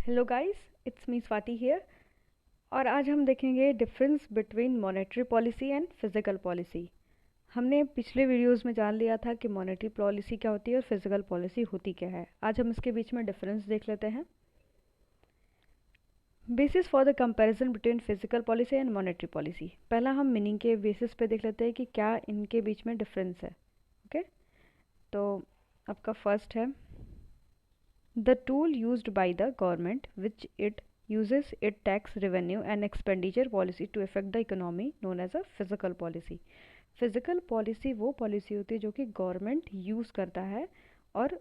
Hello guys, it's me Swati here. और आज हम देखेंगे difference between monetary policy and physical policy. हमने पिछले वीडियोस में जान लिया था कि मॉनेटरी पॉलिसी क्या होती है और फिजिकल पॉलिसी होती क्या है। आज हम इसके बीच में डिफरेंस देख लेते हैं। Basis for the comparison between physical policy and monetary policy. पहला हम मीनिंग के बेसिस पे देख लेते हैं कि क्या इनके बीच में डिफरेंस है। ओके, तो आपका फर्स्ट है the tool used by the government which it uses it tax revenue and expenditure policy to affect the economy known as a physical policy। Physical policy वो पॉलिसी होती है जो कि गवर्नमेंट यूज़ करता है और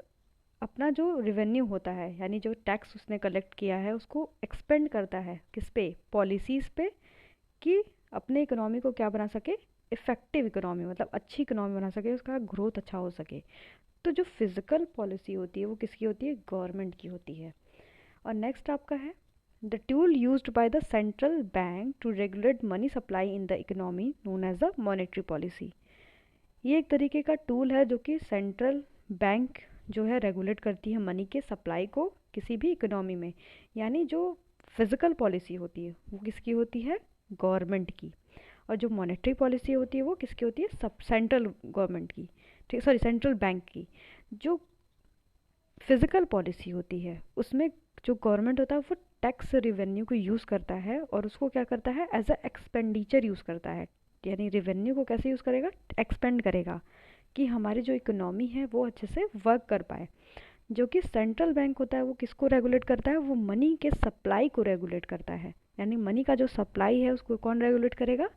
अपना जो रिवेन्यू होता है यानी जो टैक्स उसने कलेक्ट किया है उसको एक्सपेंड करता है किस पे, पॉलिसीज़ पे, कि अपने इकोनॉमी को क्या बना सके, इफ़ेक्टिव इकोनॉमी, मतलब अच्छी इकोनॉमी बना सके, उसका ग्रोथ अच्छा हो सके। तो जो फिजिकल पॉलिसी होती है वो किसकी होती है, गवर्नमेंट की होती है। और नेक्स्ट आपका है the tool used by the central bank to regulate money supply in the economy known as the monetary policy. ये एक तरीके का टूल है जो कि सेंट्रल बैंक जो है रेगुलेट करती है मनी के सप्लाई को किसी भी इकोनॉमी में। यानी जो फिजिकल पॉलिसी होती है वो किसकी होती है, गवर्नमेंट की। और जो मॉनेटरी पॉलिसी होती है वो किसकी होती है, सब सेंट्रल गवर्नमेंट की, ठीक, सॉरी सेंट्रल बैंक की। जो फिजिकल पॉलिसी होती है उसमें जो गवर्नमेंट होता है वो टैक्स रिवेन्यू को यूज़ करता है और उसको क्या करता है, एज अ एक्सपेंडिचर यूज़ करता है। यानी रिवेन्यू को कैसे यूज़ करेगा, एक्सपेंड करेगा कि हमारी जो इकोनॉमी है वो अच्छे से वर्क कर पाए। जो कि सेंट्रल बैंक होता है वो किसको रेगुलेट करता है, वो मनी के सप्लाई को रेगुलेट करता है। यानी मनी का जो सप्लाई है उसको कौन रेगुलेट करेगा,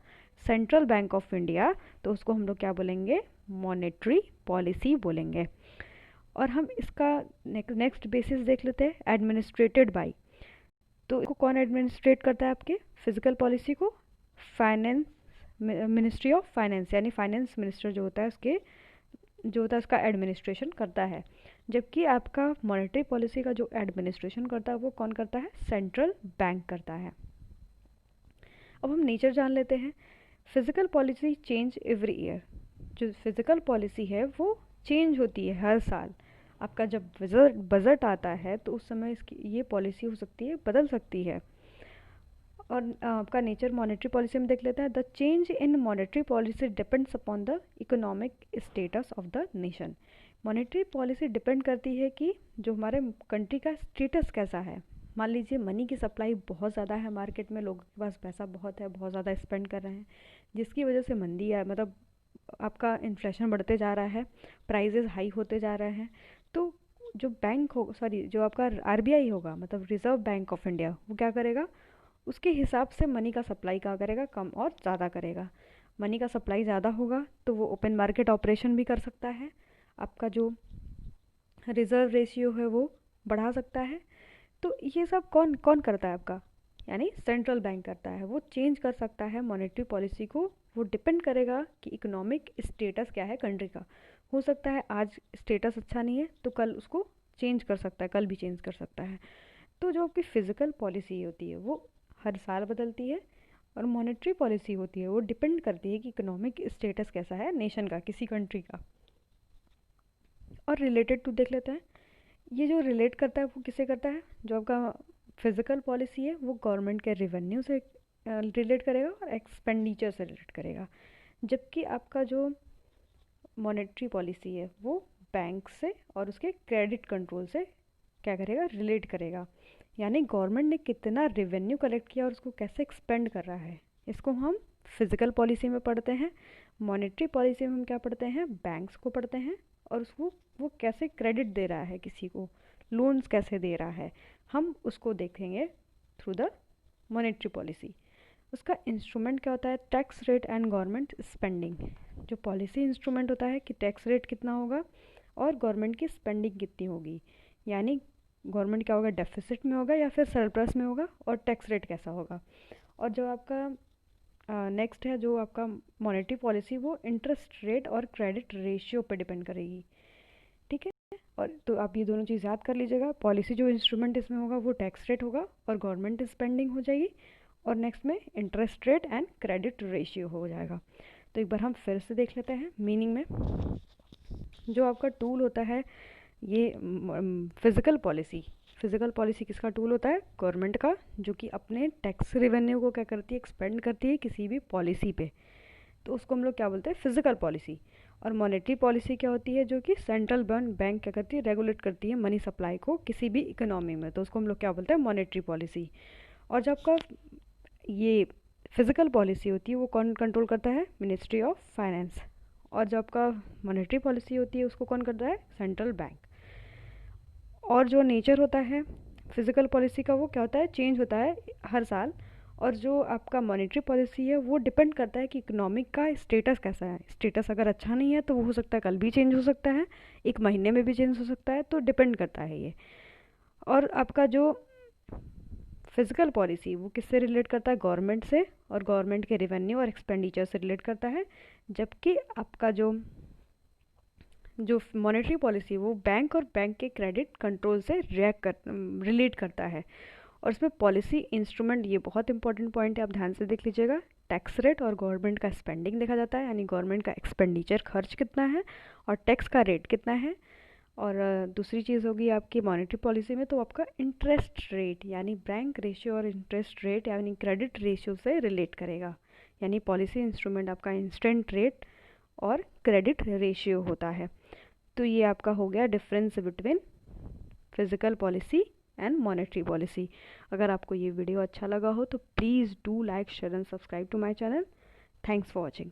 सेंट्रल बैंक ऑफ इंडिया। तो उसको हम लोग क्या बोलेंगे, मॉनेटरी पॉलिसी बोलेंगे। और हम इसका नेक्स्ट बेसिस देख लेते हैं, एडमिनिस्ट्रेटेड बाय। तो इसको कौन एडमिनिस्ट्रेट करता है, आपके फिजिकल पॉलिसी को फाइनेंस, मिनिस्ट्री ऑफ फाइनेंस, यानी फाइनेंस मिनिस्टर जो होता है उसके जो होता है उसका एडमिनिस्ट्रेशन करता है। जबकि आपका मॉनेटरी पॉलिसी का जो एडमिनिस्ट्रेशन करता है वो कौन करता है, सेंट्रल बैंक करता है। अब हम नेचर जान लेते हैं। Physical policy change every year. जो फिजिकल पॉलिसी है वो चेंज होती है हर साल। आपका जब बजट आता है तो उस समय इसकी ये पॉलिसी हो सकती है, बदल सकती है। और आपका नेचर मॉनेटरी पॉलिसी में देख लेते हैं। The change in monetary policy depends upon the economic status of the nation. Monetary policy depend करती है कि जो हमारे कंट्री का स्टेटस कैसा है। मान लीजिए मनी की सप्लाई बहुत ज़्यादा है मार्केट में, लोगों के पास पैसा बहुत है, बहुत ज़्यादा स्पेंड कर रहे हैं, जिसकी वजह से मंदी है, मतलब आपका इन्फ्लेशन बढ़ते जा रहा है, प्राइजेस हाई होते जा रहे हैं। तो जो बैंक हो, सॉरी जो आपका आरबीआई होगा, मतलब रिजर्व बैंक ऑफ इंडिया, वो क्या करेगा, उसके हिसाब से मनी का सप्लाई क्या करेगा, कम और ज़्यादा करेगा। मनी का सप्लाई ज़्यादा होगा तो वो ओपन मार्केट ऑपरेशन भी कर सकता है, आपका जो रिज़र्व रेशियो है वो बढ़ा सकता है। तो ये सब कौन कौन करता है आपका, यानी सेंट्रल बैंक करता है। वो चेंज कर सकता है मॉनेटरी पॉलिसी को। वो डिपेंड करेगा कि इकोनॉमिक स्टेटस क्या है कंट्री का। हो सकता है आज स्टेटस अच्छा नहीं है तो कल उसको चेंज कर सकता है, कल भी चेंज कर सकता है। तो जो आपकी फिजिकल पॉलिसी होती है वो हर साल बदलती है, और मॉनेटरी पॉलिसी होती है वो डिपेंड करती है कि इकोनॉमिक स्टेटस कैसा है नेशन का, किसी कंट्री का। और रिलेटेड टू देख लेते हैं। ये जो रिलेट करता है वो किससे करता है, जो आपका फिजिकल पॉलिसी है वो गवर्नमेंट के रिवेन्यू से रिलेट करेगा और एक्सपेंडिचर से रिलेट करेगा। जबकि आपका जो मॉनेटरी पॉलिसी है वो बैंक से और उसके क्रेडिट कंट्रोल से क्या करेगा, रिलेट करेगा। यानी गवर्नमेंट ने कितना रेवेन्यू कलेक्ट किया और उसको कैसे एक्सपेंड कर रहा है, इसको हम फिजिकल पॉलिसी में पढ़ते हैं। मॉनेटरी पॉलिसी में हम क्या पढ़ते हैं, बैंक्स को पढ़ते हैं, और उसको वो कैसे क्रेडिट दे रहा है, किसी को लोन्स कैसे दे रहा है, हम उसको देखेंगे थ्रू द मॉनेटरी पॉलिसी। उसका इंस्ट्रूमेंट क्या होता है, tax rate and government spending. जो पॉलिसी इंस्ट्रूमेंट होता है कि टैक्स रेट कितना होगा और गवर्नमेंट की स्पेंडिंग कितनी होगी। यानी गवर्नमेंट क्या होगा, डेफिसिट में होगा या फिर सरप्लस में होगा, और टैक्स रेट कैसा होगा। और जो आपका नेक्स्ट है, जो आपका मॉनेटरी पॉलिसी, वो इंटरेस्ट रेट और क्रेडिट रेशियो पे डिपेंड करेगी। ठीक है, और तो आप ये दोनों चीज़ याद कर लीजिएगा। पॉलिसी जो इंस्ट्रूमेंट इसमें होगा वो टैक्स रेट होगा और गवर्नमेंट स्पेंडिंग हो जाएगी, और नेक्स्ट में interest rate and credit ratio हो जाएगा। तो एक बार हम फिर से देख लेते हैं मीनिंग में। जो आपका टूल होता है ये फिजिकल पॉलिसी, फिजिकल पॉलिसी किसका टूल होता है? गवर्नमेंट का, जो कि अपने टैक्स रेवेन्यू को क्या करती है? एक्सपेंड करती है किसी भी पॉलिसी पे, तो उसको हम लोग क्या बोलते हैं? Physical policy. और मॉनेटरी पॉलिसी क्या होती है? जो कि सेंट्रल बैंक क्या करती है? रेगुलेट करती है मनी सप्लाई को किसी भी इकोनॉमी में, तो उसको हम लोग क्या बोलते हैं? Monetary policy. और जब आपका ये फिजिकल पॉलिसी होती है वो कौन कंट्रोल करता है? Ministry of finance. और जो आपका मॉनेटरी पॉलिसी होती है उसको कौन करता है? Central bank. और जो नेचर होता है फिजिकल पॉलिसी का वो क्या होता है? चेंज होता है हर साल। और जो आपका मॉनेटरी पॉलिसी है वो डिपेंड करता है कि इकोनॉमिक का स्टेटस कैसा है। स्टेटस अगर अच्छा नहीं है तो वो हो सकता है कल भी चेंज हो सकता है, एक महीने में भी चेंज हो सकता है, तो डिपेंड करता है ये। और आपका जो फिजिकल पॉलिसी वो किससे रिलेट करता है? गवर्नमेंट से, और गवर्नमेंट के रेवेन्यू और एक्सपेंडिचर से रिलेट करता है। जबकि आपका जो मॉनेटरी पॉलिसी वो बैंक और बैंक के क्रेडिट कंट्रोल से रिलेट करता है। और इसमें पॉलिसी इंस्ट्रूमेंट, ये बहुत इंपॉर्टेंट पॉइंट है, आप ध्यान से देख लीजिएगा। टैक्स रेट और गवर्नमेंट का स्पेंडिंग देखा जाता है, यानी गवर्नमेंट का एक्सपेंडिचर खर्च कितना है और टैक्स का रेट कितना है। और दूसरी चीज़ होगी आपकी मॉनेटरी पॉलिसी में तो आपका इंटरेस्ट रेट, यानी बैंक रेशियो और इंटरेस्ट रेट यानी क्रेडिट रेशियो से रिलेट करेगा। यानी पॉलिसी इंस्ट्रूमेंट आपका इंस्टेंट रेट और क्रेडिट रेशियो होता है। तो ये आपका हो गया difference between physical policy and monetary policy. अगर आपको ये वीडियो अच्छा लगा हो तो please do like share and subscribe to my channel. Thanks for watching.